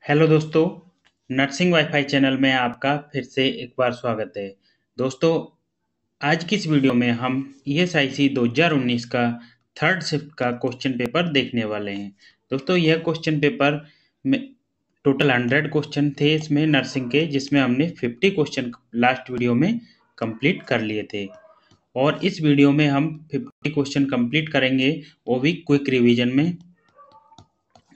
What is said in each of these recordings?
Hello दोस्तों, nursing wifi channel में आपका फिर से एक बार स्वागत है। दोस्तों, आज की इस वीडियो में हम ईएसआईसी 2019 का थर्ड शिफ्ट का क्वेश्चन पेपर देखने वाले हैं। दोस्तों, यह क्वेश्चन पेपर में टोटल 100 क्वेश्चन थे इसमें नर्सिंग के, जिसमें हमने 50 क्वेश्चन लास्ट वीडियो में कंप्लीट कर लिए थे और इस वीडियो में हम 50 क्वेश्चन कंप्लीट करेंगे, वो भी क्विक रिवीजन में।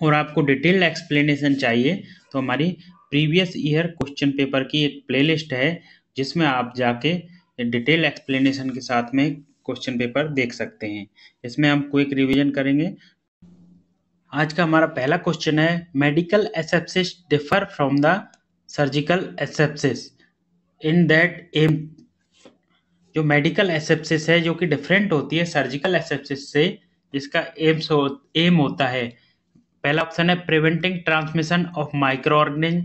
और आपको डिटेल्ड एक्सप्लेनेशन चाहिए तो हमारी प्रीवियस ईयर क्वेश्चन पेपर की एक प्लेलिस्ट है, जिसमें आप जाके डिटेल एक्सप्लेनेशन के साथ में क्वेश्चन पेपर देख सकते हैं। इसमें हम क्विक रिवीजन करेंगे। आज का हमारा पहला क्वेश्चन है, medical asepsis differ from the surgical asepsis in that aim. जो मेडिकल एसेप्सिस है जो कि डिफरेंट होती है सर्जिकल एसेप्सिस से, जिसका एम होता है। पहला ऑप्शन है preventing transmission of micro organism,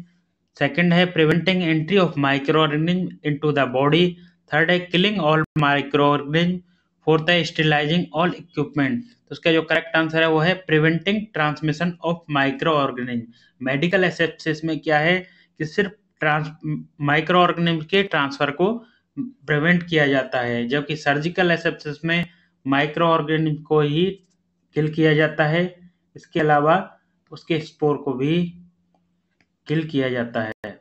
second है preventing entry of micro organism into the body, third है killing all microorganism, fourth है स्टेरिलाइजिंग ऑल इक्विपमेंट। तो उसका जो करेक्ट आंसर है वो है preventing transmission of micro organism. Medical asepsis में क्या है कि सिर्फ माइक्रो ऑर्गेनिज्म के ट्रांसफर को प्रिवेंट किया जाता है, जबकि सर्जिकल एसेप्सिस में माइक्रो ऑर्गेनिज्म को ही किल किया जाता है। इसके अलावा उसके स्पोर को भी किल किया जाता है।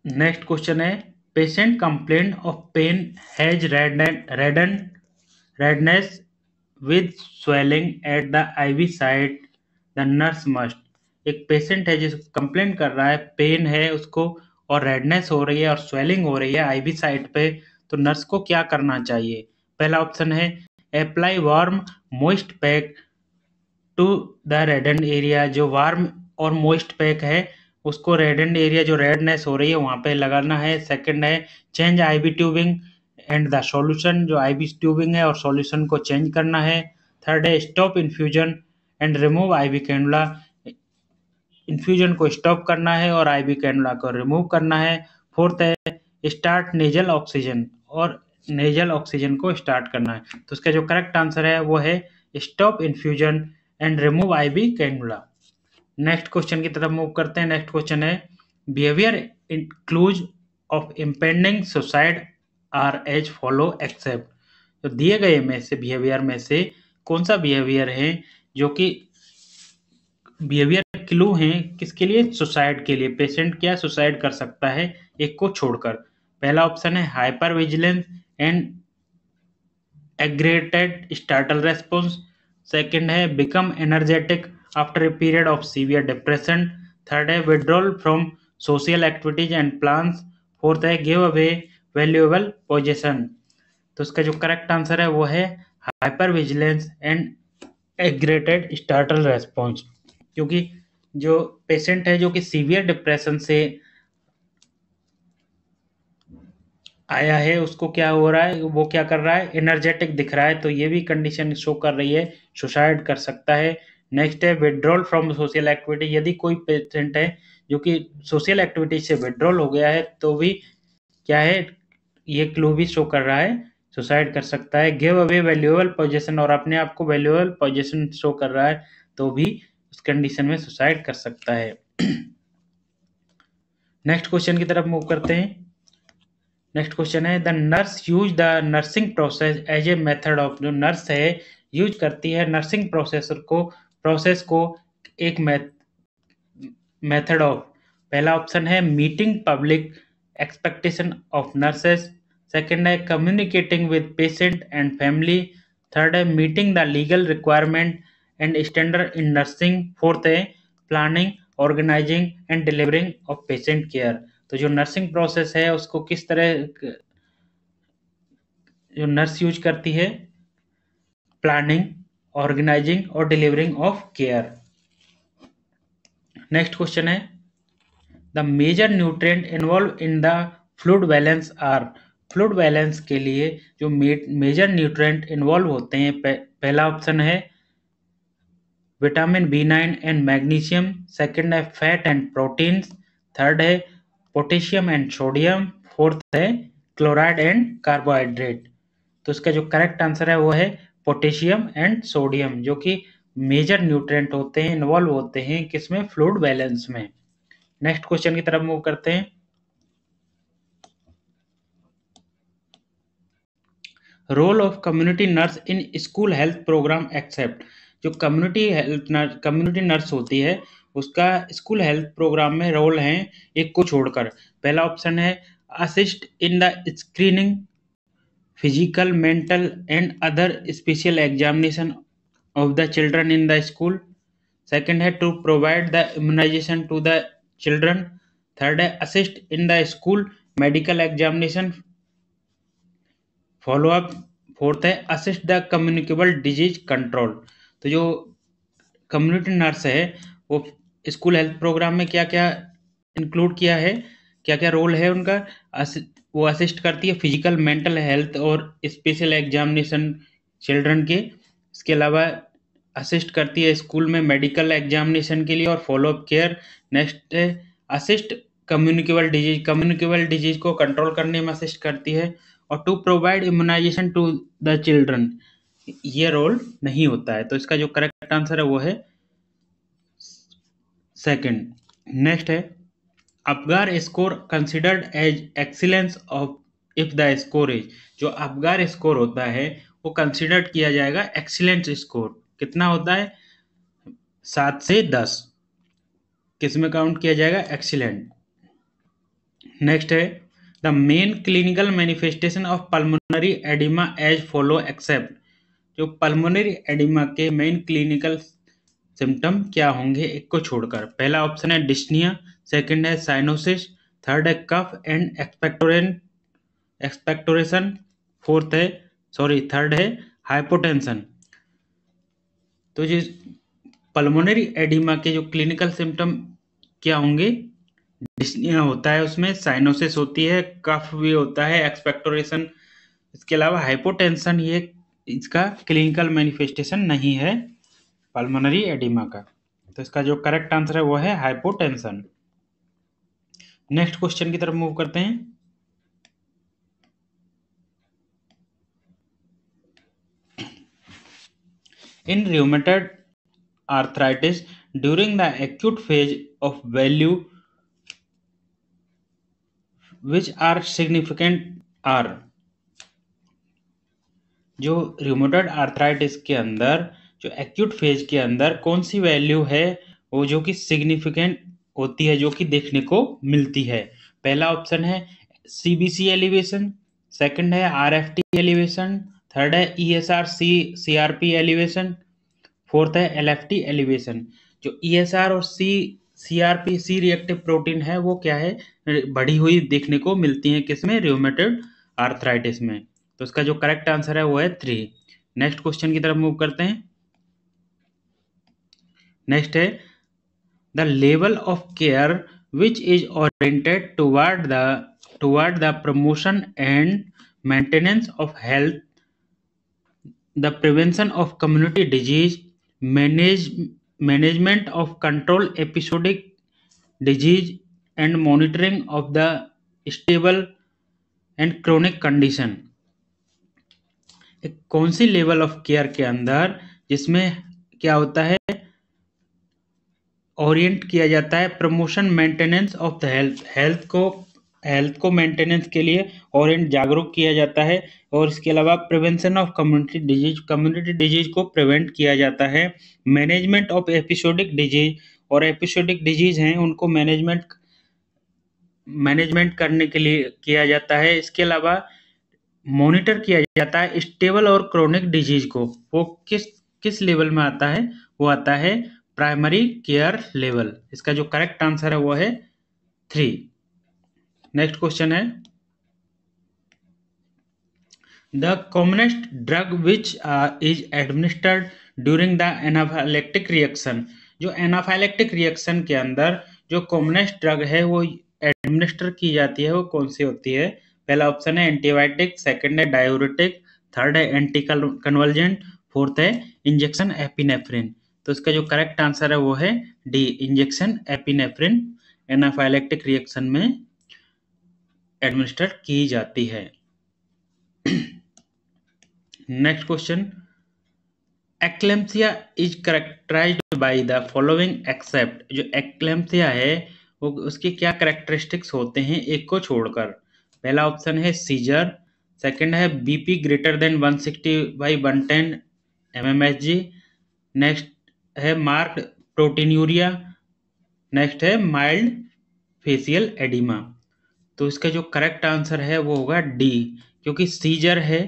नेक्स्ट क्वेश्चन है, patient complain of pain has redness with swelling at the IV site, the nurse must. एक पेशेंट है जिसको कंप्लेन कर रहा है, पेन है उसको और रेडनेस हो रही है और स्वेलिंग हो रही है आईवी साइट पे, तो नर्स को क्या करना चाहिए? पहला ऑप्शन है apply warm moist pack to the reddened area. जो वार्म और मोइस्ट पैक है उसको रेडेंड एरिया जो रेडनेस हो रही है वहाँ पे लगाना है। सेकंड है change IV tubing and the solution. जो आईवी ट्यूबिंग है और सॉल्यूशन को चेंज करना है। थर्ड है stop infusion and remove IV cannula. Infusion को स्टॉप करना है और आईवी कैनुला को रिमूव करना है। फोर्थ है स्टार्ट नेजल ऑक्सीजन, और नेजल ऑक्सीजन को स्टार्ट करना है। तो उसका जो करेक्ट आंसर है वो है stop infusion and remove IV cannula. Next question की तरफ मूव करते हैं। नेक्स्ट क्वेश्चन है, behaviour includes of impending suicide are as follow except. तो दिए गए में से बिहेवियर में से कौन सा बिहेवियर है जो कि बिहेवियर क्लू हैं किसके लिए? सुसाइड के लिए। पेशेंट क्या सुसाइड कर सकता है एक को छोड़कर? पहला ऑप्शन है hypervigilance and exaggerated startle response, second है become energetic after a period of severe depression, third है withdrawal from social activities and plans, fourth है गिव अवे वैल्यूएबल पोजीशन। तो उसका जो करेक्ट आंसर है वो है hypervigilance and exaggerated startle response. क्योंकि जो पेशेंट है जो कि सीवियर डिप्रेशन से आया है उसको क्या हो रहा है, वो क्या कर रहा है, एनर्जेटिक दिख रहा है, तो ये भी कंडीशन शो कर रही है सुसाइड कर सकता है। नेक्स्ट है विड्रॉल फ्रॉम सोशल एक्टिविटी। यदि कोई पेशेंट है जो कि सोशल एक्टिविटी से विड्रॉल हो गया है तो भी क्या है, ये क्लू भी शो कर रहा है सुसाइड कर सकता है। गिव अवे वैल्यूएबल पोजीशन, और अपने आप को वैल्यूएबल पोजीशन शो कर रहा है तो भी उस कंडीशन में सुसाइड कर सकता है। नेक्स्ट क्वेश्चन की तरफ मूव करते हैं। नेक्स्ट क्वेश्चन है, the nurse use the nursing process as a method of. जो नर्स है यूज करती है नर्सिंग प्रोसेस को एक मेथड ऑफ। पहला ऑप्शन है meeting public expectation of nurses, second है communicating with patient and family, third है meeting the legal requirement and standard in nursing, fourth है planning organising and delivering of patient care. तो जो nursing process है उसको किस तरह जो नर्स यूज करती है, प्लानिंग, ऑर्गेनाइजिंग और delivering of care. Next question है, the major nutrient involve in the fluid balance are. Fluid balance के लिए जो मेजर न्यूट्रिएंट इन्वॉल्व होते हैं, पहला ऑप्शन है vitamin B9 and magnesium, second है फैट एंड प्रोटीन्स, थर्ड है पोटेशियम एंड सोडियम, फोर्थ है क्लोराइड एंड कार्बोहाइड्रेट। तो इसका जो करेक्ट आंसर है वो है पोटेशियम एंड सोडियम, जो कि मेजर न्यूट्रिएंट होते हैं, इन्वॉल्व होते हैं किसमें, फ्लूइड बैलेंस में। नेक्स्ट क्वेश्चन की तरफ मूव करते हैं। Role of community nurse in school health programme except. जो कम्युनिटी नर्स होती है उसका स्कूल हेल्थ प्रोग्राम में रोल है एक को छोड़कर। पहला ऑप्शन है assist in the screening, physical, mental and other special examination of the children in the school. Second है to provide the immunization to the children. Third है assist in the school medical examination follow up. Fourth है assist the communicable disease control. तो जो community nurse है वो school health programme में क्या क्या इंक्लूड किया है, क्या क्या रोल है उनका। वो असिस्ट करती है फिजिकल, मेंटल हेल्थ और स्पेशल एग्जामिनेशन चिल्ड्रन के। इसके अलावा असिस्ट करती है स्कूल में मेडिकल एग्जामिनेशन के लिए और फॉलोअप केयर। नेक्स्ट है असिस्ट कम्युनिकेबल डिजीज को कंट्रोल करने में असिस्ट करती है। और to provide immunisation to the children, ये रोल नहीं होता है। तो इसका जो करेक्ट आंसर है वो है सेकंड। नेक्स्ट है Apgar score considered as excellence of if the score is. जो अपगार स्कोर होता है वो कंसिडर्ड किया जाएगा एक्सीलेंट स्कोर। कितना होता है, 7 से 10 किस में काउंट किया जाएगा, एक्सीलेंट। नेक्स्ट है the main clinical manifestation of pulmonary oedema as follow except. जो पल्मोनरी एडिमा के मेन क्लिनिकल सिम्टम क्या होंगे एक को छोड़कर। पहला ऑप्शन है डिस्निया, सेकंड है साइनोसिस, थर्ड है कफ एंड एक्सपेक्टोरेशन, थर्ड है हाइपोटेंशन। तो जो पल्मोनरी एडिमा के जो क्लिनिकल सिम्टम क्या होंगे, डिस्निया होता है, उसमें साइनोसिस होती है, कफ भी होता है, एक्सपेक्टोरेशन, इसके अलावा हाइपोटेंशन, ये इसका क्लिनिकल मैनिफेस्टेशन नहीं है पल्मोनरी एडिमा का। तो इसका जो करेक्ट आंसर है वो है हाइपोटेंशन। नेक्स्ट क्वेश्चन की तरफ मूव करते हैं। इन rheumatoid arthritis during the acute phase of value which are significant are। जो rheumatoid arthritis के अंदर जो एक्यूट फेज के अंदर कौन सी वैल्यू है वो जो कि सिग्निफिकेंट होती है, जो कि देखने को मिलती है। पहला ऑप्शन है सीबीसी एलिवेशन, सेकंड है आरएफटी एलिवेशन, थर्ड है ईएसआर सीआरपी एलिवेशन, फोर्थ है एलएफटी एलिवेशन। जो ईएसआर और सीआरपी सी रिएक्टिव प्रोटीन है वो क्या है, बढ़ी हुई देखने को मिलती है किसमें, रियोमेटॉइड आर्थराइटिस में। तो इसका जो करेक्ट आंसर है वो है 3। नेक्स्ट क्वेश्चन की तरफ मूव करते हैं। नेक्स्ट है the level of care which is oriented toward the promotion and maintenance of health, the prevention of community disease, management of control episodic disease and monitoring of the stable and chronic condition। एक कौन सी level of care के अंदर जिसमें क्या होता है, Orient किया जाता है promotion maintenance of the health को मेंटेनेंस के लिए ओरिएंट जागरूक किया जाता है। और इसके अलावा प्रिवेंशन ऑफ कम्युनिटी डिजीज को प्रिवेंट किया जाता है। मैनेजमेंट ऑफ एपिसोडिक डिजीज, और एपिसोडिक डिजीज हैं उनको मैनेजमेंट करने के लिए किया जाता है। इसके अलावा मॉनिटर किया जाता है स्टेबल और क्रोनिक डिजीज को। वो किस लेवल में आता है, वो आता है प्राइमरी केयर लेवल। इसका जो करेक्ट आंसर है वो है 3। नेक्स्ट क्वेश्चन है the commonest drug which is administered during the anaphylactic reaction. जो एनाफाइलेक्टिक रिएक्शन के अंदर जो कॉमनेस्ट ड्रग है वो एडमिनिस्टर की जाती है वो कौन सी होती है। पहला ऑप्शन है एंटीबायोटिक, सेकंड है डायूरेटिक, थर्ड है एंटी कन्वर्जेंट, फोर्थ है इंजेक्शन एपिनेफ्रिन। तो इसका जो करेक्ट आंसर है वो है D, injection epinephrine anaphylactic reaction में एडमिनिस्टर की जाती है। Next question eclampsia is characterised by the following except. जो एक्लेम्सिया है वो उसके क्या करेक्टरिस्टिक्स होते हैं एक को छोड़कर। पहला ऑप्शन है सीजर, सेकंड है BP greater than 160/110 mmHg, next है मार्क्ड प्रोटीन्यूरिया, नेक्स्ट है माइल्ड फेशियल एडिमा। तो इसका जो करेक्ट आंसर है वो होगा डी, क्योंकि सीजर है,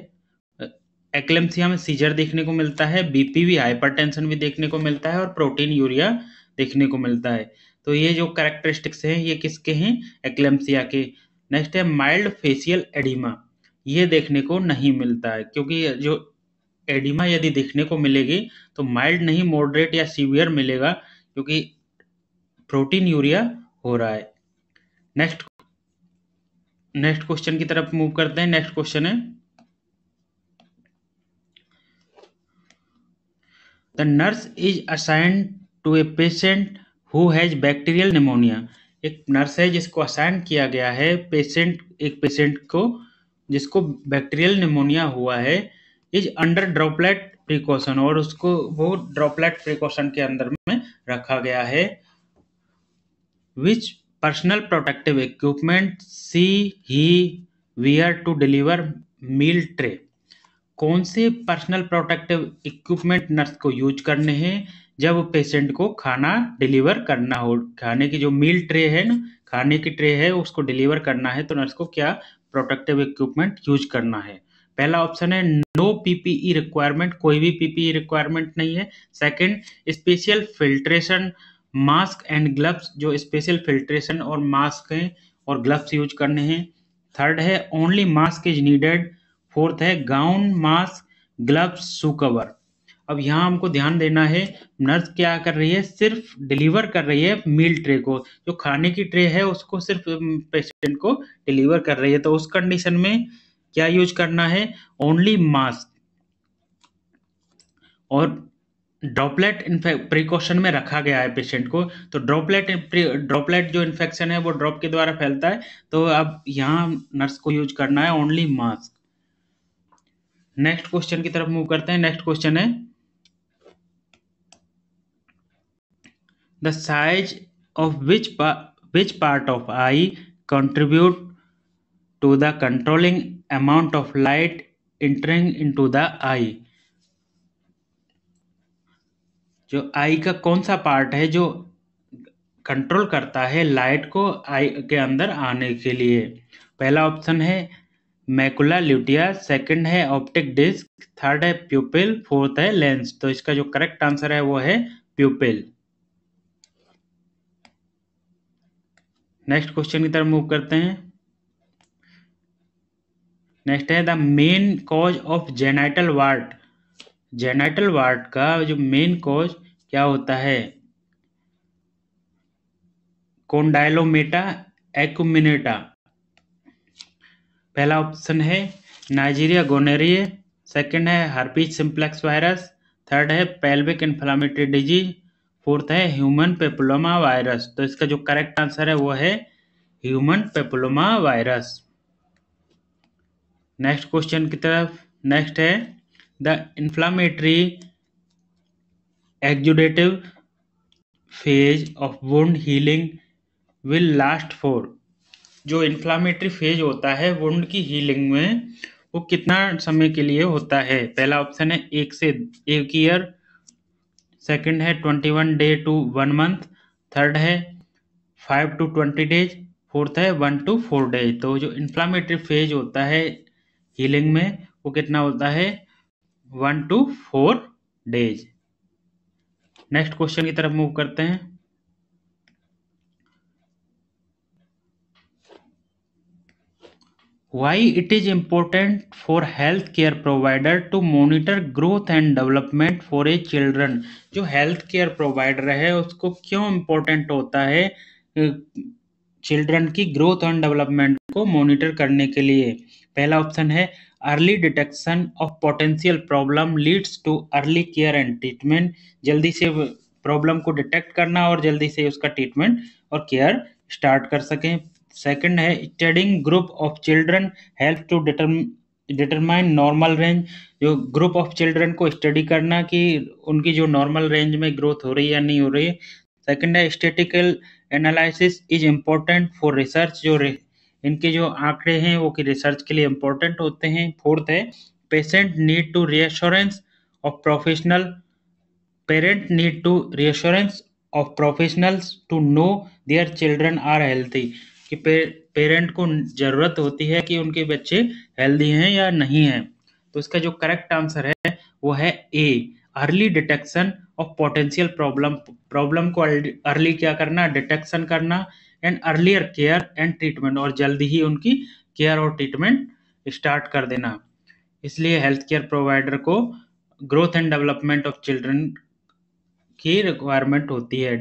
एक्लेम्सिया में सीजर देखने को मिलता है, बीपी भी, हाइपरटेंशन भी देखने को मिलता है और प्रोटीन यूरिया देखने को मिलता है। तो ये जो कैरेक्टरिस्टिक्स हैं ये किसके हैं? एक्लेम्सिया के। नेक्स्ट है माइल्ड फेशियल एडिमा, ये देखने को नहीं मिलता है, क्योंकि जो एडिमा यदि देखने को मिलेगी तो माइल्ड नहीं मॉडरेट या सीवियर मिलेगा, क्योंकि प्रोटीन यूरिया हो रहा है। नेक्स्ट क्वेश्चन की तरफ मूव करते हैं। नेक्स्ट क्वेश्चन है, the nurse is assigned to a patient who has bacterial pneumonia. एक नर्स है जिसको असाइन किया गया है एक पेशेंट को जिसको बैक्टीरियल निमोनिया हुआ है, इज अंडर ड्रॉपलेट प्रिकॉशन, और उसको वो ड्रॉपलेट प्रिकॉशन के अंदर में रखा गया है। Which personal protective equipment she he wear to deliver meal tray. कौन से पर्सनल प्रोटेक्टिव इक्विपमेंट नर्स को यूज करने हैं जब पेशेंट को खाना डिलीवर करना हो। खाने की जो मील ट्रे है ना, खाने की ट्रे है, उसको डिलीवर करना है तो नर्स को क्या प्रोटेक्टिव इक्विपमेंट यूज करना है। पहला ऑप्शन है नो पीपीई रिक्वायरमेंट, कोई भी पीपीई रिक्वायरमेंट नहीं है। Second, special filtration mask and gloves, जो स्पेशल फिल्ट्रेशन और मास्क हैं और ग्लव्स यूज करने हैं। थर्ड है only mask is needed. Fourth है gown mask gloves shoe cover. अब यहाँ हमको ध्यान देना है, नर्स क्या कर रही है, सिर्फ डिलीवर कर रही है मील ट्रे को, जो खाने की ट्रे है उसको सिर्फ पेशेंट को डिलीवर कर रही है। तो उस कंडीशन में क्या यूज करना है, ओनली मास्क। और ड्रॉपलेट प्रिकॉशन में रखा गया है पेशेंट को, तो ड्रॉपलेट जो इन्फेक्शन है वो ड्रॉप के द्वारा फैलता है, तो अब यहाँ नर्स को यूज करना है ओनली मास्क। नेक्स्ट क्वेश्चन की तरफ मूव करते हैं। नेक्स्ट क्वेश्चन है, the size of which part of eye contribute to the controlling amount of light entering into the eye. जो आई का कौन सा पार्ट है जो कंट्रोल करता है लाइट को आई के अंदर आने के लिए। पहला ऑप्शन है मैकुला ल्यूटिया, सेकंड है ऑप्टिक डिस्क, थर्ड है प्यूपिल, फोर्थ है लेंस। तो इसका जो करेक्ट आंसर है वो है प्यूपिल। नेक्स्ट क्वेश्चन की तरफ मूव करते हैं। नेक्स्ट है the main cause of genital ward. Genital ward का जो मेन कॉज क्या होता है, कॉन्डाइलोमेटा एक्यूमिनेटा। पहला ऑप्शन है नाइजीरिया गोनेरिया, सेकंड है हर्पीज सिंप्लेक्स वायरस, थर्ड है पेल्विक इन्फ्लामेटरी डिजीज, फोर्थ है ह्यूमन पेपुलोमा वायरस। तो इसका जो करेक्ट आंसर है वो है human papilloma virus. Next question की तरफ। नेक्स्ट है the inflammatory exudative phase of wound healing will last for. जो इन्फ्लामेटरी फेज होता है वुंड की हीलिंग में वो कितना समय के लिए होता है। पहला ऑप्शन है 1 ईयर, सेकंड है 21 डे टू 1 मंथ, थर्ड है 5 to 20 डेज, फोर्थ है 1 to 4 डेज। तो जो इन्फ्लामेटरी फेज होता है हीलिंग में वो कितना होता है, 1 to 4 डेज। नेक्स्ट क्वेश्चन की तरफ मूव करते हैं। Why it is important for healthcare provider to monitor growth and development for a children। जो हेल्थ केयर प्रोवाइडर है उसको क्यों इम्पोर्टेंट होता है चिल्ड्रन की ग्रोथ एंड डेवलपमेंट को मॉनिटर करने के लिए। पहला ऑप्शन है early detection of potential problem leads too early care and treatment. जल्दी से प्रॉब्लम को डिटेक्ट करना और जल्दी से उसका ट्रीटमेंट और केयर स्टार्ट कर सकें। सेकंड है studying group of children help to determine normal range, जो ग्रुप ऑफ चिल्ड्रन को स्टडी करना कि उनकी जो नॉर्मल रेंज में ग्रोथ हो रही है या नहीं हो रही है। सेकंड है statistical analysis is important for research, जो इनके जो आंकड़े हैं वो कि रिसर्च के लिए इम्पोर्टेंट होते हैं। फोर्थ है patient need to reassurance of professional parent need to reassurance of professionals to know their children are healthy, कि पेरेंट को ज़रूरत होती है कि उनके बच्चे हेल्दी हैं या नहीं हैं। तो इसका जो करेक्ट आंसर है वो है A, early detection of potential problem को अर्ली क्या करना, डिटेक्शन करना, and earlier care and treatment, और जल्दी ही उनकी केयर और ट्रीटमेंट स्टार्ट कर देना। इसलिए हेल्थ केयर प्रोवाइडर को growth and development of children की रिक्वायरमेंट होती है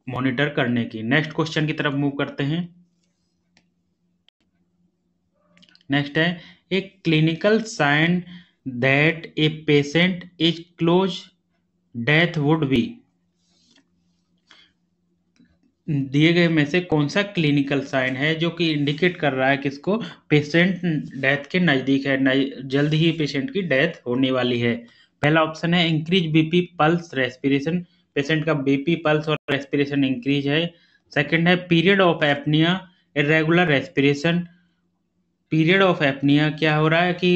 मॉनिटर करने की। नेक्स्ट क्वेश्चन की तरफ मूव करते हैं। नेक्स्ट है a clinical sign that a patient is close death would be, दिए गए में से कौन सा क्लिनिकल साइन है जो कि इंडिकेट कर रहा है किसको, पेशेंट डेथ के नज़दीक है, जल्द ही पेशेंट की डेथ होने वाली है। पहला ऑप्शन है increase BP pulse respiration, patient का बीपी पल्स और रेस्पिरेशन इंक्रीज है। सेकंड है period of apnoea irregular respiration, period of apnoea क्या हो रहा है कि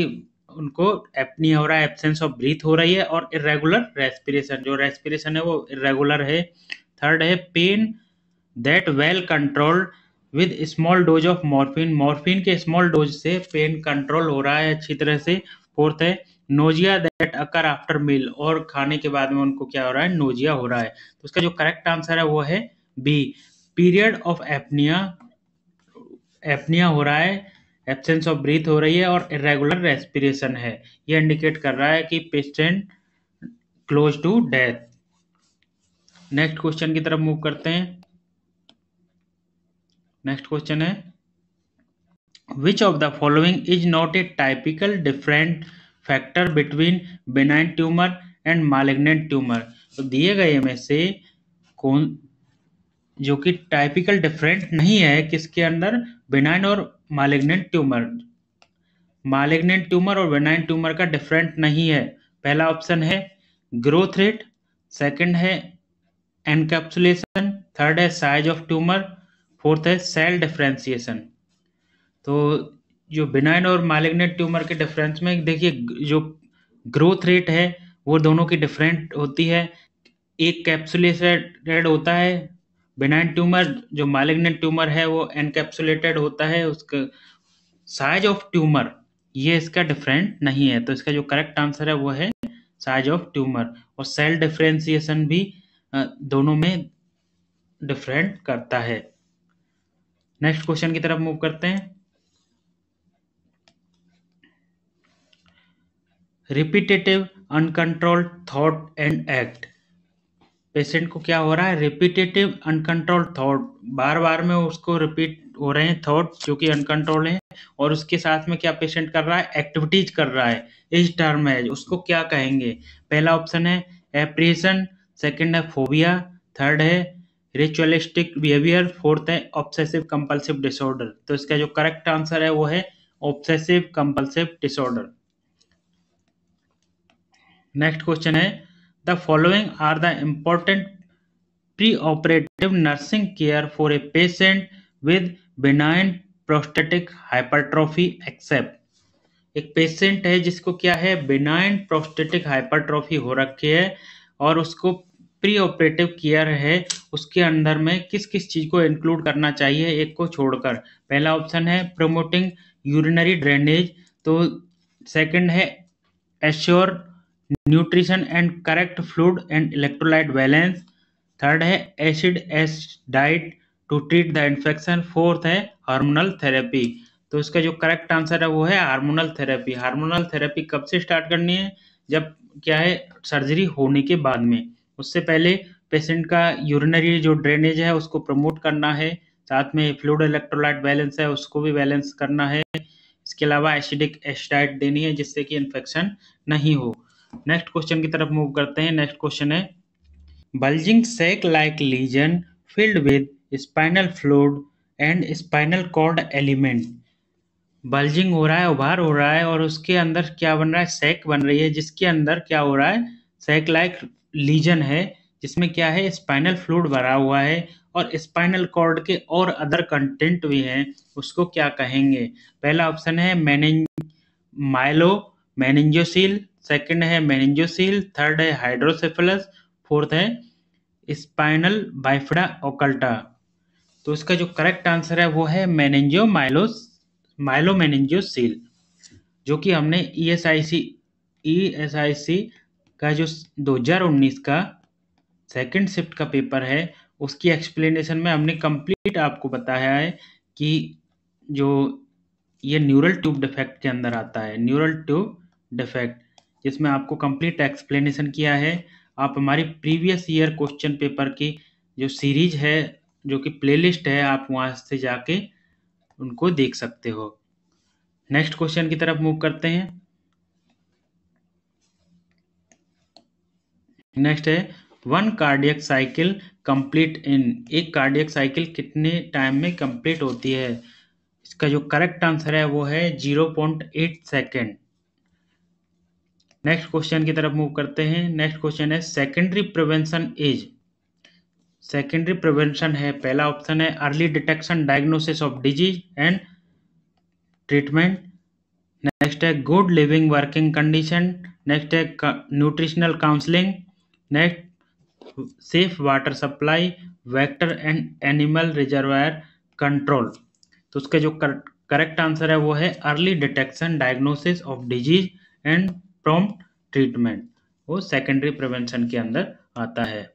उनको एपनिया हो रहा है, एब्सेंस ऑफ ब्रीथ हो रही है, और इरेगुलर रेस्पिरेशन, जो रेस्पिरेशन है वो इरेगुलर है। थर्ड है pain that well controlled with small dose of morphine, morphine के स्मॉल डोज से पेन कंट्रोल हो रहा है अच्छी तरह से। फोर्थ है nausea that occur after meal, और खाने के बाद में उनको क्या हो रहा है, नोजिया हो रहा है। तो उसका जो करेक्ट आंसर है वो है B, period of apnoea, apnoea हो रहा है, एब्सेंस ऑफ ब्रीथ हो रही है, और इरेगुलर रेस्पिरेशन है। ये इंडिकेट कर रहा है कि patient close to death. Next question की तरफ मूव करते हैं। नेक्स्ट क्वेश्चन है which of the following is not a typical different factor between benign tumour and malignant tumour, तो दिए गए में से कौन जो कि टाइपिकल डिफरेंट नहीं है किसके अंदर, बेनाइन और मालिग्नेंट ट्यूमर, मालिग्नेंट ट्यूमर और बेनाइन ट्यूमर का डिफरेंट नहीं है। पहला ऑप्शन है ग्रोथ रेट, सेकंड है एनकैप्सुलेशन, थर्ड है साइज ऑफ ट्यूमर, फोर्थ है सेल डिफरेंशिएशन। तो जो बेनाइन और मालिग्नेंट ट्यूमर के डिफरेंस में देखिए, जो ग्रोथ रेट है वो दोनों की डिफरेंट होती है, एक कैप्सुलेटेड होता है बेनाइन ट्यूमर, जो मालिग्नेंट ट्यूमर है वो एनकैप्सुलेटेड होता है। उसका साइज ऑफ ट्यूमर ये इसका डिफरेंट नहीं है, तो इसका जो करेक्ट आंसर है वो है साइज ऑफ ट्यूमर। और सेल डिफरेंशिएशन भी दोनों में डिफरेंट करता है। नेक्स्ट क्वेश्चन की तरफ मूव करते हैं। Repetitive uncontrolled thought and act, patient को क्या हो रहा है, रिपीटेटिव अनकंट्रोल्ड थॉट, बार बार में उसको रिपीट हो रहे हैं थॉट जो कि अनकंट्रोल है, और उसके साथ में क्या पेशेंट कर रहा है, एक्टिविटीज कर रहा है, इस टर्म है उसको क्या कहेंगे। पहला ऑप्शन है एप्रिएशन, सेकंड है फोबिया, थर्ड है रिचुअलिस्टिक बिहेवियर, फोर्थ है ऑब्सेसिव कंपल्सिव डिसऑर्डर। तो इसका जो करेक्ट आंसर है वो है obsessive compulsive disorder. Next question है the following are the important preoperative nursing care for a patient with benign prostatic hypertrophy except, एक पेशेंट है जिसको क्या है, बेनाइन प्रोस्टेटिक हाइपरट्रॉफी हो रखी है, और उसको प्री ऑपरेटिव केयर है, उसके अंदर में किस किस चीज़ को इंक्लूड करना चाहिए एक को छोड़कर। पहला ऑप्शन है प्रमोटिंग यूरिनरी ड्रेनेज, तो सेकंड है assure nutrition and correct fluid and electrolyte balance, third है acid ash diet to treat the infection, fourth है हार्मोनल थेरेपी। तो इसका जो करेक्ट आंसर है वो है हार्मोनल थेरेपी। हार्मोनल थेरेपी कब से स्टार्ट करनी है, जब क्या है सर्जरी होने के बाद में, उससे पहले पेशेंट का यूरिनरी जो ड्रेनेज है उसको प्रमोट करना है, साथ में फ्लूइड इलेक्ट्रोलाइट बैलेंस है उसको भी बैलेंस करना है, इसके अलावा एसिडिक एस्टाइट देनी है जिससे कि इन्फेक्शन नहीं हो। नेक्स्ट क्वेश्चन की तरफ मूव करते हैं। नेक्स्ट क्वेश्चन है bulging sac like lesion filled with spinal fluid and spinal cord element bulging हो रहा है, उभार हो रहा है और उसके अंदर क्या बन रहा है, सैक बन रही है, जिसके अंदर क्या हो रहा है, सैक लाइक लीजन है, जिसमें क्या है, स्पाइनल फ्लूइड भरा हुआ है और स्पाइनल कॉर्ड के और अदर कंटेंट भी हैं, उसको क्या कहेंगे? पहला ऑप्शन है माइलो मेनिंजियोसील, सेकंड है मेनिंजियोसील, थर्ड है हाइड्रोसेफलस, फोर्थ है स्पाइनल बाइफिडा ओकल्टा। तो इसका जो करेक्ट आंसर है वो है माइलोमेनिंजियोसील, जो कि हमने ईएसआईसी का जो 2019 का सेकंड शिफ्ट का पेपर है उसकी एक्सप्लेनेशन में हमने कंप्लीट आपको बताया है कि जो ये न्यूरल ट्यूब डिफेक्ट के अंदर आता है, न्यूरल ट्यूब डिफेक्ट, जिसमें आपको कंप्लीट एक्सप्लेनेशन किया है। आप हमारी प्रीवियस ईयर क्वेश्चन पेपर की जो सीरीज है, जो कि प्लेलिस्ट है, आप वहां से जाके उनको देख सकते हो। नेक्स्ट क्वेश्चन की तरफ मूव करते हैं। नेक्स्ट है one cardiac cycle complete in, एक कार्डियक साइकिल कितने टाइम में कंप्लीट होती है? इसका जो करेक्ट आंसर है वो है 0.8 सेकेंड। नेक्स्ट क्वेश्चन की तरफ मूव करते हैं। नेक्स्ट क्वेश्चन है secondary prevention is, secondary prevention है, पहला ऑप्शन है early detection diagnosis of disease and treatment, next है good living working condition, next है nutritional counselling, next safe water supply, vector and animal reservoir control. तो उसका जो correct answer है वो है early detection diagnosis of disease and prompt treatment, वो secondary prevention के अंदर आता है।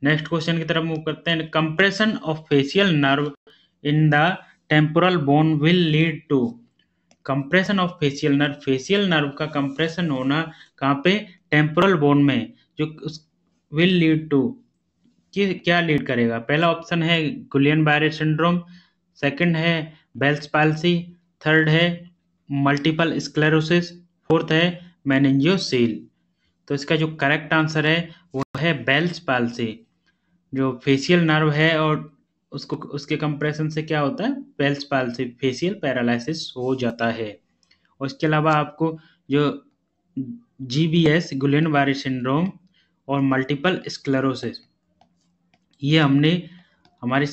नेक्स्ट क्वेश्चन की तरफ मूव करते हैं। Compression of facial nerve in the temporal bone will lead to, compression of facial nerve का कंप्रेशन होना कहाँ पे, टेम्पोरल बोन में, जो विल लीड टू, क्या लीड करेगा? पहला ऑप्शन है गुलियन बायरे सिंड्रोम, सेकंड है बेल्स पाल्सी, थर्ड है मल्टीपल स्क्लेरोसिस, फोर्थ है मेनिंजियोसील। तो इसका जो करेक्ट आंसर है वो है बेल्स पाल्सी। जो फेशियल नर्व है और उसको उसके कंप्रेशन से क्या होता है, बेल्स पाल्सी, फेशियल पैरालिसिस हो जाता है। और इसके अलावा आपको जो जीबीएस गुलियन बायरे सिंड्रोम और मल्टीपल स्क्लेरोसिस, ये हमने हमारे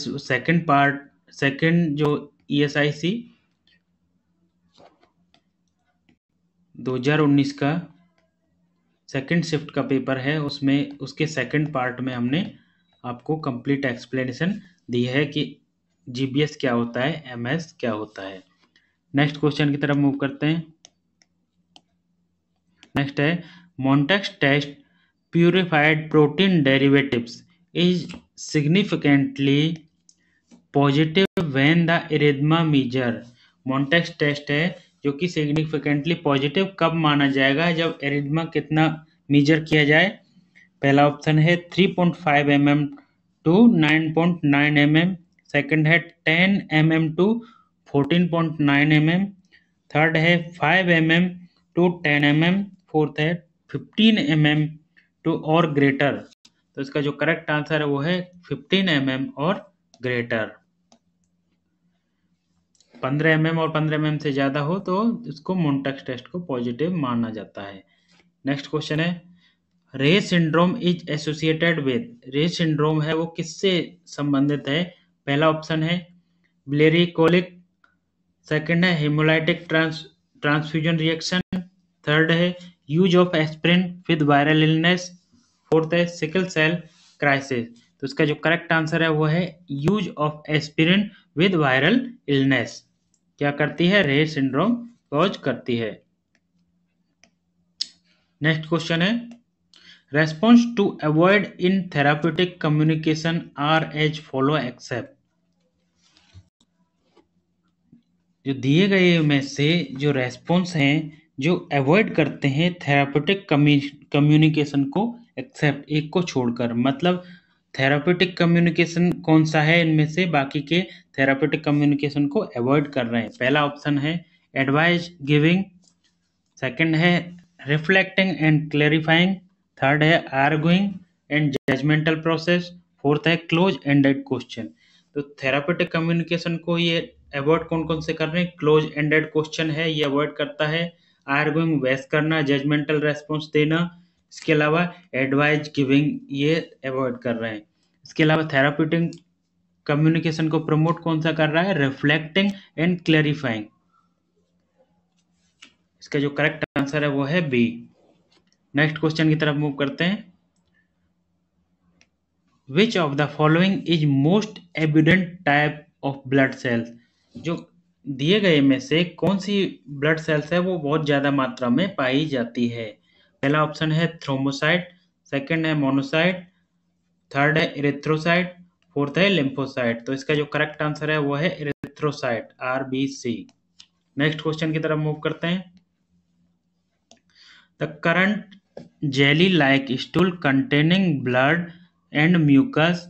सेकंड जो ईएसआईसी 2019 का सेकंड शिफ्ट का पेपर है, उसमें उसके सेकंड पार्ट में हमने आपको कंप्लीट एक्सप्लेनेशन दी है कि जीबीएस क्या होता है, एमएस क्या होता है। नेक्स्ट क्वेश्चन की तरफ मूव करते हैं। नेक्स्ट है Mantoux test purified protein derivatives is significantly positive when the erythema measure. Mantoux test है जो कि सिग्निफिकेंटली पॉजिटिव कब माना जाएगा, जब इरिथमा कितना मेजर किया जाए? पहला ऑप्शन है 3.5 mm टू 9.9 mm, सेकंड है 10 mm टू 14.9 mm, थर्ड है 5 mm टू 10 mm, फोर्थ है 15 mm टू और ग्रेटर। तो इसका जो करेक्ट आंसर है वो है 15 mm और ग्रेटर। 15 mm और 15 mm से ज़्यादा हो तो इसको मोन्टेक्स टेस्ट को पॉजिटिव माना जाता है। नेक्स्ट क्वेश्चन है Reye syndrome is associated with, Reye syndrome है वो किससे संबंधित है? पहला ऑप्शन है बिलियरी कोलिक, सेकंड है हेमोलाइटिक ट्रांसफ्यूजन रिएक्शन, थर्ड है use of aspirin with viral illness, fourth है सिकल सेल क्राइसिस। तो इसका जो करेक्ट आंसर है वो है use of aspirin with viral illness, क्या करती है, रे सिंड्रोम कॉज करती है। नेक्स्ट क्वेश्चन है response to avoid in therapeutic communication are as follow except, जो दिए गए में से जो रेस्पॉन्स हैं जो अवॉइड करते हैं थेराप्यूटिक कम्युनिकेशन को, एक्सेप्ट एक को छोड़कर, मतलब थेराप्यूटिक कम्युनिकेशन कौन सा है इनमें से, बाकी के थेराप्यूटिक कम्युनिकेशन को अवॉइड कर रहे हैं। पहला ऑप्शन है एडवाइस गिविंग, सेकंड है रिफ्लेक्टिंग एंड क्लेरिफाइंग, थर्ड है arguing and judgmental process, fourth है क्लोज एंडेड क्वेश्चन। तो थेराप्यूटिक कम्युनिकेशन को ये अवॉइड कौन कौन से कर रहे हैं? क्लोज एंडेड क्वेश्चन है, ये अवॉइड करता है। आर्गुइंग बहस करना, जजमेंटल रेस्पॉन्स देना, इसके अलावा एडवाइस गिविंग, ये अवॉइड कर रहे हैं। इसके अलावा थेराप्यूटिक कम्युनिकेशन को प्रमोट कौन सा कर रहा है? Reflecting and clarifying. इसका जो करेक्ट आंसर है वो है बी। नेक्स्ट क्वेश्चन की तरफ मूव करते हैं। विच of the following is most evident type of blood cells? जो दिए गए में से कौन सी ब्लड सेल्स है वो बहुत ज्यादा मात्रा में पाई जाती है? पहला ऑप्शन है थ्रोम्बोसाइट, सेकंड है मोनोसाइट, थर्ड है इरिथ्रोसाइट, फोर्थ है लिम्फोसाइट। तो इसका जो करेक्ट आंसर है वो है इरिथ्रोसाइट, RBC। नेक्स्ट क्वेश्चन की तरफ मूव करते हैं। The current jelly like stool containing blood and mucus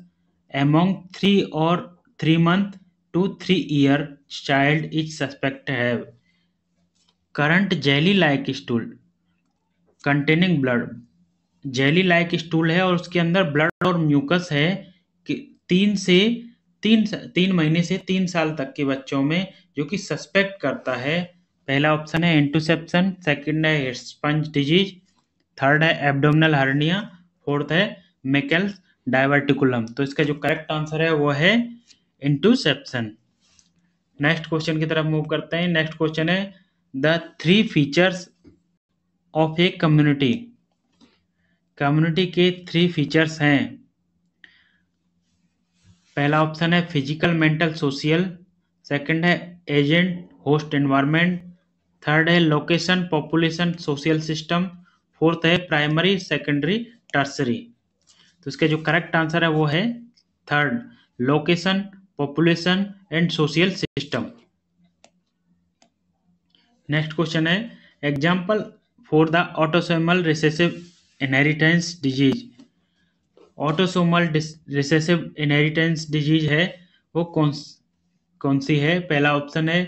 among 3 month to 3 year child is suspected have current jelly like stool containing blood, jelly like stool है और उसके अंदर blood और mucus है कि 3 महीने से 3 साल तक के बच्चों में, जो कि सस्पेक्ट करता है। पहला ऑप्शन है इंटुसेप्शन, सेकंड है स्पंज डिजीज, थर्ड है एब्डोमिनल हर्निया, फोर्थ है मेकल्स डायवर्टिकुलम। तो इसका जो करेक्ट आंसर है वो है इंटुसेप्शन। नेक्स्ट क्वेश्चन की तरफ मूव करते हैं। नेक्स्ट क्वेश्चन है the 3 features of a community. Community के 3 फीचर्स हैं। पहला ऑप्शन है फिजिकल, मेंटल, सोशल, सेकंड है एजेंट, होस्ट एनवायरनमेंट, थर्ड है location, population, social system, fourth है प्राइमरी, सेकेंडरी, टर्सरी। तो इसका जो करेक्ट आंसर है वो है third, location, population and social system. Next question है example for the autosomal recessive inheritance disease. Autosomal recessive inheritance disease है वो कौन सी है? पहला ऑप्शन है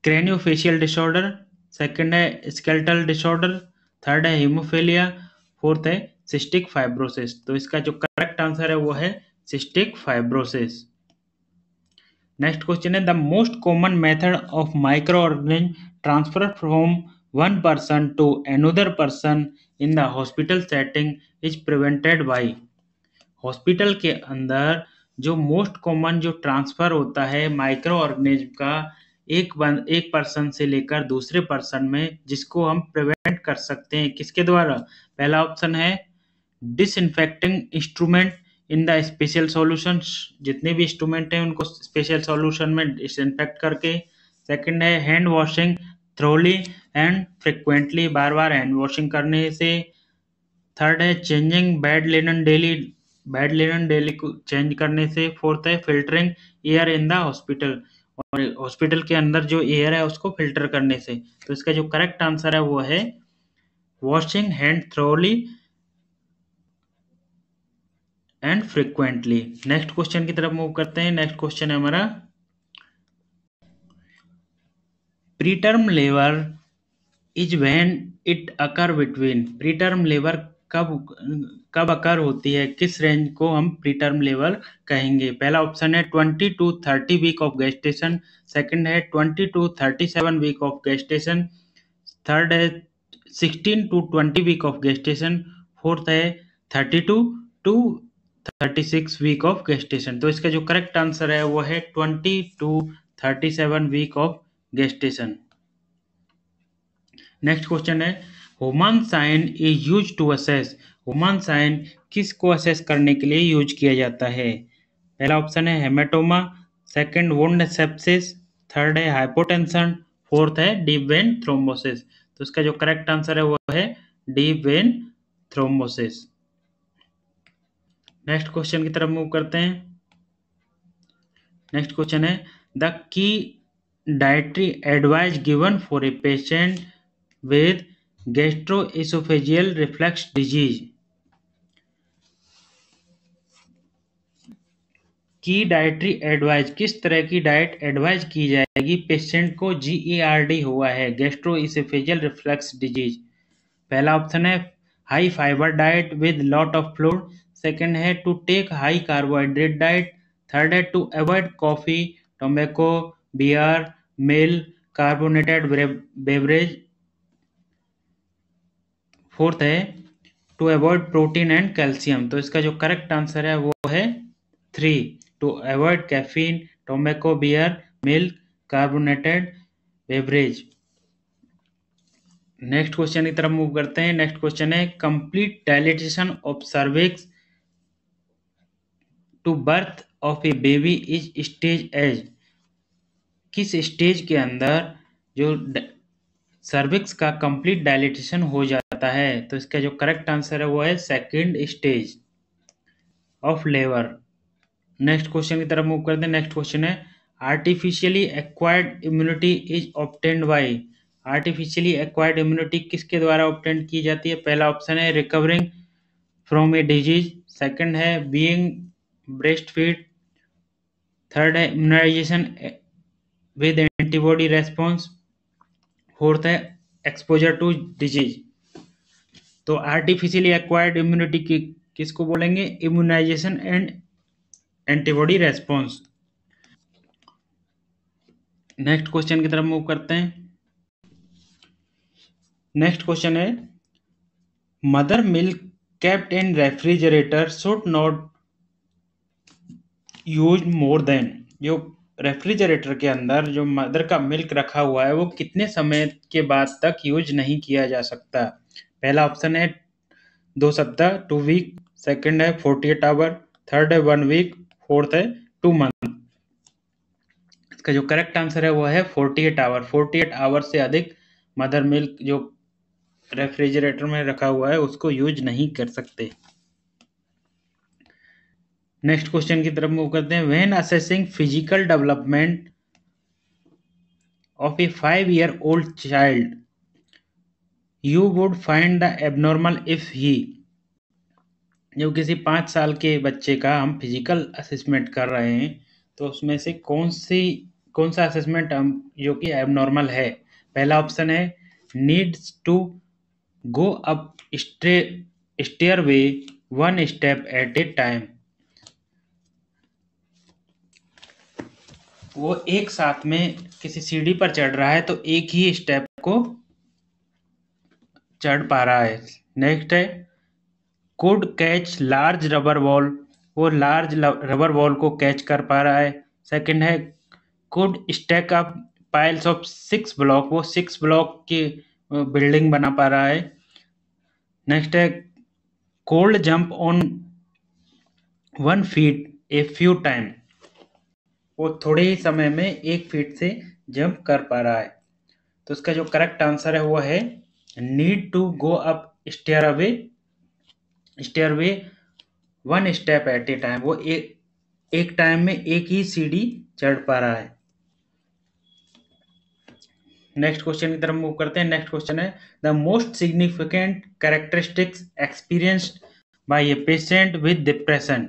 क्रेनियोफेशियल डिसऑर्डर, सेकंड है स्केलेटल डिसऑर्डर, थर्ड है हीमोफीलिया, फोर्थ है सिस्टिक फाइब्रोसिस। तो इसका जो करेक्ट आंसर है वो है सिस्टिक फाइब्रोसिस। नेक्स्ट क्वेश्चन है the most common method of micro organism transfer from one person to another person in the hospital setting is prevented by. Hospital के अंदर जो मोस्ट कॉमन जो ट्रांसफर होता है माइक्रो ऑर्गेनिज्म का एक person से लेकर दूसरे पर्सन में, जिसको हम प्रिवेंट कर सकते हैं किसके द्वारा? पहला ऑप्शन है disinfecting instrument in the special solution, जितने भी इंस्ट्रूमेंट हैं उनको स्पेशल सॉल्यूशन में डिसइंफेक्ट करके। सेकंड है hand washing thoroughly and frequently, bar bar hand washing करने से। थर्ड है चेंजिंग बेड लिनन डेली को चेंज करने से। फोर्थ है filtering air in the hospital, और हॉस्पिटल के अंदर जो एयर है उसको फिल्टर करने से। तो इसका जो करेक्ट आंसर है वो है washing hand thoroughly and frequently. Next question की तरफ मूव करते हैं। नेक्स्ट क्वेश्चन है हमारा preterm labour is when it occur between. Preterm labour कब अकर होती है, किस रेंज को हम प्रीटर्म लेबर कहेंगे? पहला ऑप्शन है 20 to 30 week of gestation, second है 20 to 37 week of gestation, third है 16 to 20 week of gestation, fourth है 32 to 36 वीक ऑफ गेस्टेशन। तो इसका जो करेक्ट आंसर है वो है 20 to 37 week of gestation. Next question है Homan sign is use to assess. Homan sign किस को असेस करने के लिए यूज किया जाता है? पहला ऑप्शन है haematoma, second wound sepsis, third है हाइपोटेंशन, फोर्थ है डीप वेन थ्रोम्बोसिस। तो इसका जो करेक्ट आंसर है वो है deep vein thrombosis. Next question की तरफ मूव करते हैं। नेक्स्ट क्वेश्चन है the key dietary advice given for a patient with gastro-oesophageal reflux disease. की डाइटरी एडवाइस, किस तरह की डाइट एडवाइस की जाएगी पेशेंट को GERD हुआ है, गैस्ट्रोएसोफेजियल रिफ्लक्स डिजीज? पहला ऑप्शन है high fibre diet with lot of fluid, second है to take high carbohydrate diet, third है to avoid coffee, tobacco, beer, milk, carbonated beverage. Fourth है to avoid protein and calcium. तो इसका जो correct answer है वो है 3, to avoid caffeine, tobacco, beer, milk, carbonated beverage. Next question की तरफ मूव करते हैं। नेक्स्ट क्वेश्चन है complete dilatation of cervix to birth of a baby is stage as. किस स्टेज के अंदर जो सर्विक्स का कंप्लीट डायलेटेशन हो जाता है? तो इसका जो करेक्ट आंसर है वो है second stage of labour. Next question की तरफ मूव करते हैं। नेक्स्ट क्वेश्चन है artificially acquired immunity is obtained by. Artificially acquired immunity किसके द्वारा ऑब्टेन की जाती है? पहला ऑप्शन है recovering from a disease, second है बीइंग ब्रेस्ट फीड, थर्ड है immunisation with antibody response, fourth है एक्सपोजर टू डिजीज। तो आर्टिफिशियली एक्वायर्ड इम्यूनिटी की किसको बोलेंगे? Immunisation and antibody response. Next question की तरफ मूव करते हैं। नेक्स्ट क्वेश्चन है mother milk kept in refrigerator should not use more than. जो रेफ्रिजरेटर के अंदर जो मदर का मिल्क रखा हुआ है वो कितने समय के बाद तक यूज नहीं किया जा सकता? पहला ऑप्शन है 2 सप्ताह, 2 वीक, सेकंड है 48 आवर, थर्ड है 1 वीक, फोर्थ है 2 मंथ। इसका जो करेक्ट आंसर है वो है 48 आवर। 48 आवर से अधिक मदर मिल्क जो रेफ्रिजरेटर में रखा हुआ है उसको यूज नहीं कर सकते। नेक्स्ट क्वेश्चन की तरफ मूव करते हैं। When assessing physical development of A 5 year old child you would find the abnormal if he। जब किसी 5 साल के बच्चे का हम फिजिकल असेसमेंट कर रहे हैं तो उसमें से कौन सा असेसमेंट हम जो कि एबनॉर्मल है? पहला ऑप्शन है needs to go up stairway 1 step at a time. वो एक साथ में किसी सीढ़ी पर चढ़ रहा है तो एक ही स्टेप को चढ़ पा रहा है। नेक्स्ट है could catch large rubber ball, वो लार्ज रबर बॉल को कैच कर पा रहा है। सेकंड है could stack up piles of 6 block, वो 6 ब्लॉक की बिल्डिंग बना पा रहा है। नेक्स्ट है cold jump on 1 feet a few time, वो थोड़े ही समय में 1 फीट से जंप कर पा रहा है। तो इसका जो करेक्ट आंसर है वो है need to go up stairway 1 step at a time, वो एक टाइम में एक ही सीढ़ी चढ़ पा रहा है। नेक्स्ट क्वेश्चन की तरफ मूव करते हैं। नेक्स्ट क्वेश्चन है the most significant characteristics experienced bye A patient with depression.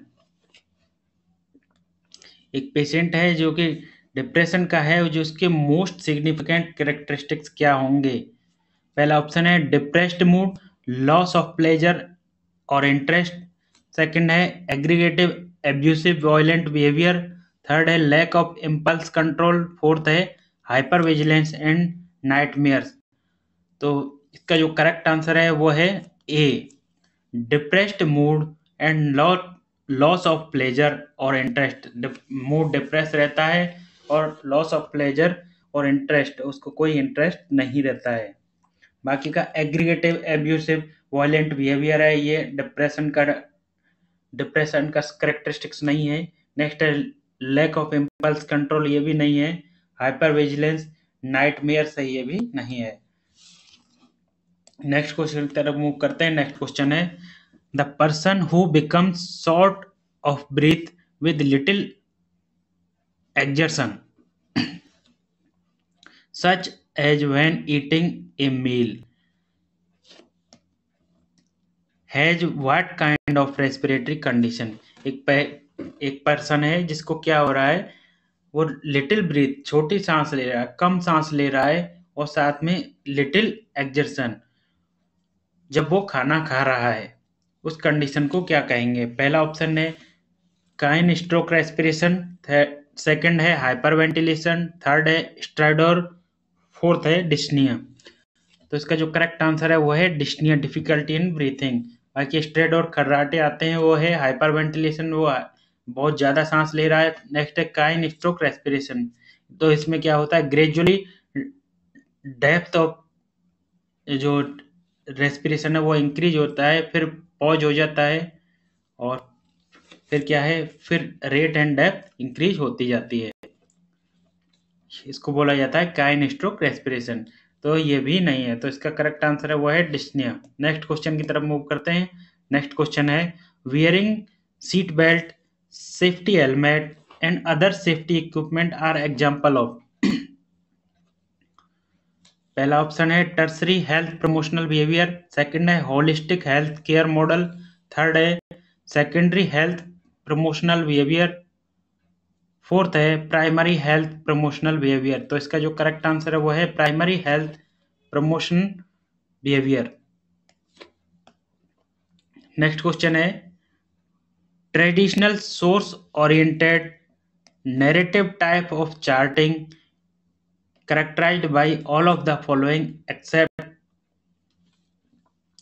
एक पेशेंट है जो कि डिप्रेशन का है, जो उसके मोस्ट सिग्निफिकेंट कैरेक्टरिस्टिक्स क्या होंगे? पहला ऑप्शन है depressed mood, loss of pleasure और इंटरेस्ट, सेकंड है aggregative abusive violent behaviour, third है lack of impulse control, fourth है हाइपर विजिलेंस एंड नाइटमेयर्स। तो इसका जो करेक्ट आंसर है वो है A, depressed mood and loss of pleasure और इंटरेस्ट। मूड डिप्रेस रहता है और लॉस ऑफ प्लेजर और इंटरेस्ट, उसको कोई इंटरेस्ट नहीं रहता है। बाकी का एग्रीगेटिव एब्यूसिव वायलेंट बिहेवियर है, ये डिप्रेशन का कैरेक्टरिस्टिक्स नहीं है। नेक्स्ट है लैक ऑफ इम्पल्स कंट्रोल, ये भी नहीं है। हाइपर विजिलेंस नाइटमेयर है, ये भी नहीं है। नेक्स्ट क्वेश्चन की तरफ मूव करते हैं। नेक्स्ट क्वेश्चन है the person who becomes short of breath with little exertion such as when eating a meal has what kind of respiratory condition। एक पर्सन है जिसको क्या हो रहा है, वो लिटिल ब्रीथ छोटी सांस ले रहा है, कम सांस ले रहा है और साथ में लिटिल एक्सर्शन जब वो खाना खा रहा है, उस कंडीशन को क्या कहेंगे? पहला ऑप्शन है काइन स्ट्रोक रेस्पिरेशन, सेकंड है हाइपर वेंटिलेशन, थर्ड है स्ट्राइडोर, फोर्थ है डिस्निया। तो इसका जो करेक्ट आंसर है वो है डिस्निया, डिफिकल्टी इन ब्रीथिंग। बाकी स्ट्रेड और खर्राटे आते हैं, वो है हाइपर वेंटिलेशन, वो बहुत ज़्यादा सांस ले रहा है। नेक्स्ट है काइन स्ट्रोक रेस्पिरेशन, तो इसमें क्या होता है ग्रेजुअली डेप्थ ऑफ जो रेस्पिरेशन है वो इंक्रीज होता है, फिर पॉज हो जाता है, और फिर क्या है, फिर रेट एंड डेप्थ इंक्रीज होती जाती है। इसको बोला जाता है काइन स्ट्रोक रेस्पिरेशन। तो ये भी नहीं है, तो इसका करेक्ट आंसर है वो है डिस्निया। नेक्स्ट क्वेश्चन की तरफ मूव करते हैं। नेक्स्ट क्वेश्चन है wearing seat belt, safety helmet and other safety equipment are example of. पहला ऑप्शन है tertiary health promotional behaviour, second है holistic health care model, third है secondary health promotional behaviour, fourth है primary health promotional behaviour. तो इसका जो correct answer है वो है primary health promotion behaviour. Next question है traditional source oriented narrative type of charting characterized by all of the following except।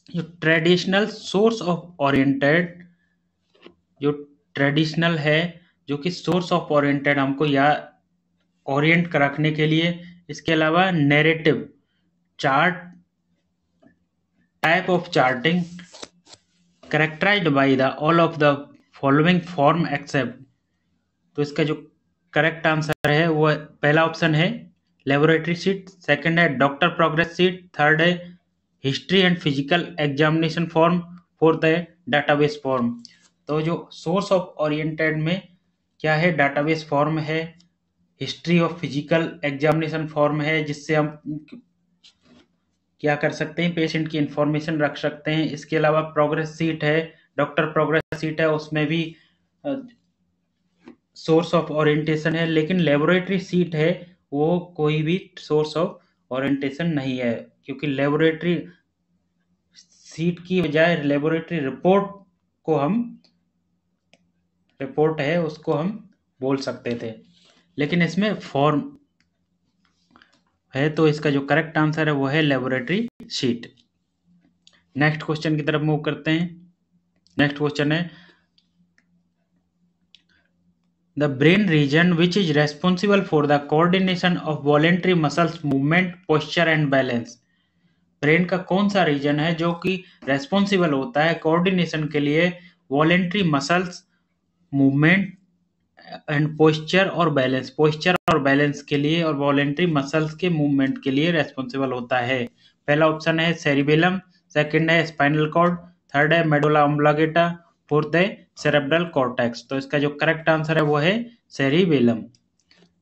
जो traditional source of oriented, जो ट्रेडिशनल है, जो कि सोर्स ऑफ ओरिएंटेड हमको या ओरिएंट रखने के लिए, इसके अलावा narrative chart type of charting characterized by the all of the following form except। तो इसका जो करेक्ट आंसर है वो पहला ऑप्शन है लेबोरेटरी सीट, सेकंड है डॉक्टर प्रोग्रेस सीट, थर्ड है history and physical examination form, fourth है डाटाबेस फॉर्म। तो जो सोर्स ऑफ ओरिएंटेड में क्या है, डाटाबेस फॉर्म है, history of physical examination form है, जिससे हम क्या कर सकते हैं, पेशेंट की इंफॉर्मेशन रख सकते हैं। इसके अलावा प्रोग्रेस सीट है, डॉक्टर प्रोग्रेस सीट है, उसमें भी सोर्स ऑफ ओरिएंटेशन है। लेकिन लेबोरेटरी सीट है वो कोई भी सोर्स ऑफ ओरिएंटेशन नहीं है, क्योंकि लेबोरेटरी सीट की बजाय लेबोरेटरी रिपोर्ट को हम, रिपोर्ट है उसको हम बोल सकते थे, लेकिन इसमें फॉर्म है। तो इसका जो करेक्ट आंसर है वो है लेबोरेटरी सीट। नेक्स्ट क्वेश्चन की तरफ मूव करते हैं। नेक्स्ट क्वेश्चन है the brain region which is responsible for the coordination of voluntary muscles movement posture and balance. Brain का कौन सा रीजन है जो कि रेस्पॉन्सिबल होता है कोऑर्डिनेशन के लिए, voluntary muscles movement and posture और बैलेंस, पोस्चर और बैलेंस के लिए और वॉलेंट्री मसल्स के मूवमेंट के लिए रेस्पॉन्सिबल होता है। पहला ऑप्शन है सेरिबेलम, सेकंड है स्पाइनल कॉर्ड, थर्ड है मेडुला ऑब्लांगेटा, फोर्थ है सेरेब्रल कॉर्टेक्स। तो इसका जो करेक्ट आंसर है वो है सेरिबेलम।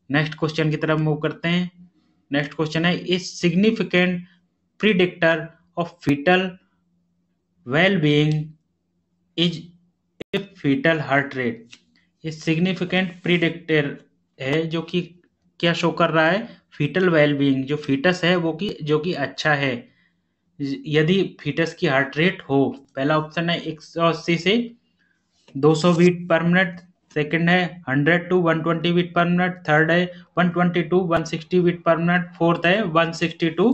नेक्स्ट क्वेश्चन की तरफ मूव करते हैं। नेक्स्ट क्वेश्चन है is significant predictor of fetal well being is fetal heart rate. ये सिग्निफिकेंट प्रिडिक्टर है जो कि क्या शो कर रहा है, फीटल वेलबीइंग, जो फीटस है वो कि जो कि अच्छा है यदि फीटस की हार्ट रेट हो। पहला ऑप्शन है 180 से 200 बीट पर मिनट, सेकंड है 100 to 120 beat per minute, third है 120 to 160 beat per minute, fourth है 160 टू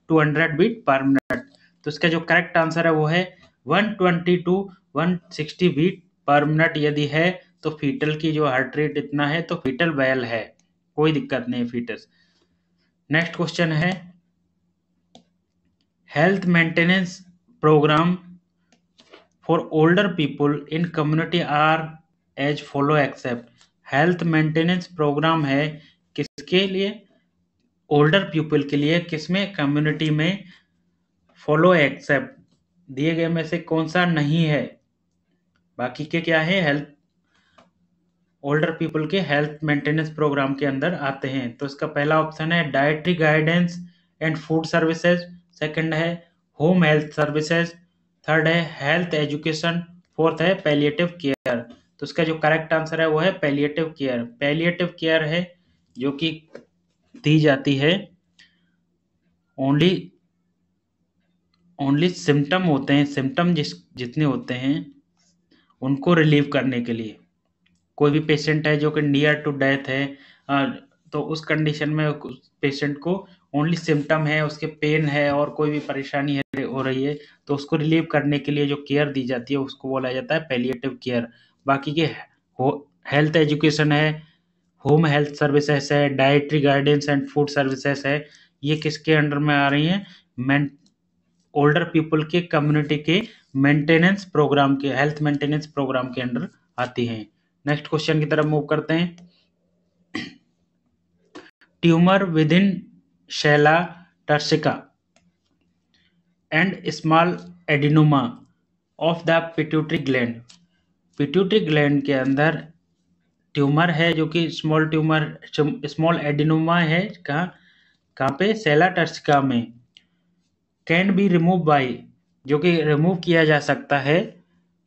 200 बीट पर मिनट। तो इसका जो करेक्ट आंसर है वो है 120 टू 160 बीट पर मिनट यदि है तो फीटल की जो हार्ट रेट इतना है तो फीटल वेल है, कोई दिक्कत नहीं फीटस। नेक्स्ट क्वेश्चन है health maintenance programme for older people in community are as follow except. Health maintenance programme है किसके लिए, ओल्डर पीपल के लिए, किसमें, कम्युनिटी में, फॉलो एक्सेप्ट दिए गए में से कौन सा नहीं है, बाकी के क्या है हेल्थ ओल्डर पीपल के हेल्थ मेंटेनेंस प्रोग्राम के अंदर आते हैं। तो इसका पहला ऑप्शन है dietary guidance and food services, second है होम हेल्थ सर्विसेज, थर्ड है हेल्थ एजुकेशन, फोर्थ है पैलिएटिव केयर। तो इसका जो करेक्ट आंसर है वो है पैलिएटिव केयर। पैलिएटिव केयर है जो कि दी जाती है ओनली सिम्टम होते हैं, सिम्टम जितने होते हैं उनको रिलीव करने के लिए, कोई भी पेशेंट है जो कि नियर टू डेथ है, तो उस कंडीशन में पेशेंट को ओनली सिम्टम है, उसके पेन है और कोई भी परेशानी है हो रही है, तो उसको रिलीव करने के लिए जो केयर दी जाती है उसको बोला जाता है पैलिएटिव केयर। बाकी के हेल्थ एजुकेशन है, होम हेल्थ सर्विसेज है, dietary guidance and food services है, ये किसके अंडर में आ रही हैं? ओल्डर पीपल के कम्युनिटी के मेंटेनेंस प्रोग्राम के, हेल्थ मेंटेनेंस प्रोग्राम के अंडर आती हैं। नेक्स्ट क्वेश्चन की तरफ मूव करते हैं। Tumour with in Shaila turcica and small adenoma of the pituitary gland. Pituitary gland के अंदर ट्यूमर है जो कि स्मॉल एडिनोमा है, कहाँ पे? शैला टर्सिका में। कैन बी रिमूव बाई, जो कि रिमूव किया जा सकता है।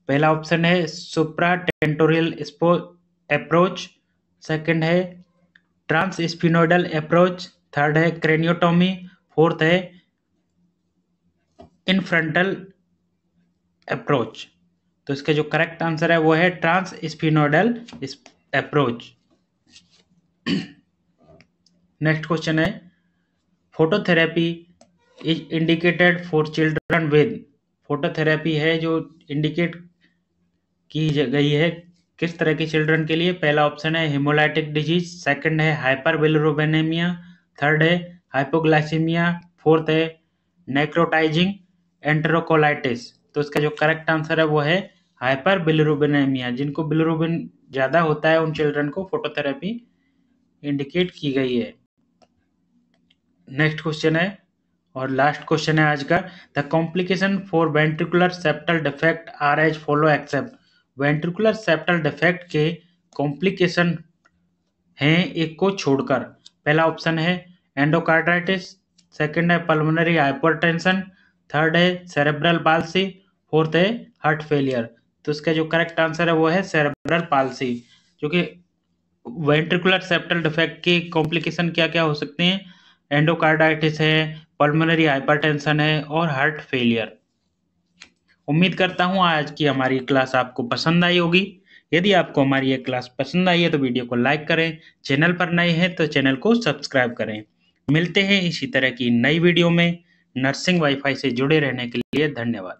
पहला ऑप्शन है सुप्राटेंटोरियल अप्रोच, सेकंड है ट्रांसस्फिनोइडल अप्रोच, थर्ड है क्रेनियोटोमी, फोर्थ है इनफ्रंटल अप्रोच। तो इसका जो करेक्ट आंसर है वो है ट्रांसस्फिनोइडल अप्रोच। नेक्स्ट क्वेश्चन है, phototherapy is indicated for children with. Phototherapy है जो इंडिकेट की गई है किस तरह के चिल्ड्रन के लिए? पहला ऑप्शन है हेमोलाइटिक डिजीज, सेकंड है हाइपर बिलिरुबिनेमिया, थर्ड है हाइपोग्लाइसीमिया, फोर्थ है नेक्रोटाइजिंग एंटेरोकोलाइटिस। तो इसका जो करेक्ट आंसर है वो है हाइपर बिलिरुबिनेमिया। जिनको बिलिरुबिन ज़्यादा होता है उन चिल्ड्रन को फोटोथेरेपी इंडिकेट की गई है। नेक्स्ट क्वेश्चन है और लास्ट क्वेश्चन है आज का, the complication for ventricular septal defect are as follow except. Ventricular septal defect के कॉम्प्लिकेशन हैं एक को छोड़कर। पहला ऑप्शन है एंडोकार्डाइटिस, सेकंड है पल्मोनरी हाइपरटेंशन, थर्ड है सेरेब्रल पाल्सी, फोर्थ है हार्ट फेलियर। तो इसका जो करेक्ट आंसर है वो है सेरेब्रल पाल्सी। जो कि वेंट्रिकुलर सेप्टल डिफेक्ट के कॉम्प्लिकेशन क्या क्या हो सकते हैं? एंडोकार्डाइटिस है, पल्मोनरी हाइपरटेंशन है और हार्ट फेलियर। उम्मीद करता हूँ आज की हमारी क्लास आपको पसंद आई होगी। यदि आपको हमारी ये क्लास पसंद आई है तो वीडियो को लाइक करें, चैनल पर नए हैं तो चैनल को सब्सक्राइब करें। मिलते हैं इसी तरह की नई वीडियो में। नर्सिंग वाईफाई से जुड़े रहने के लिए धन्यवाद।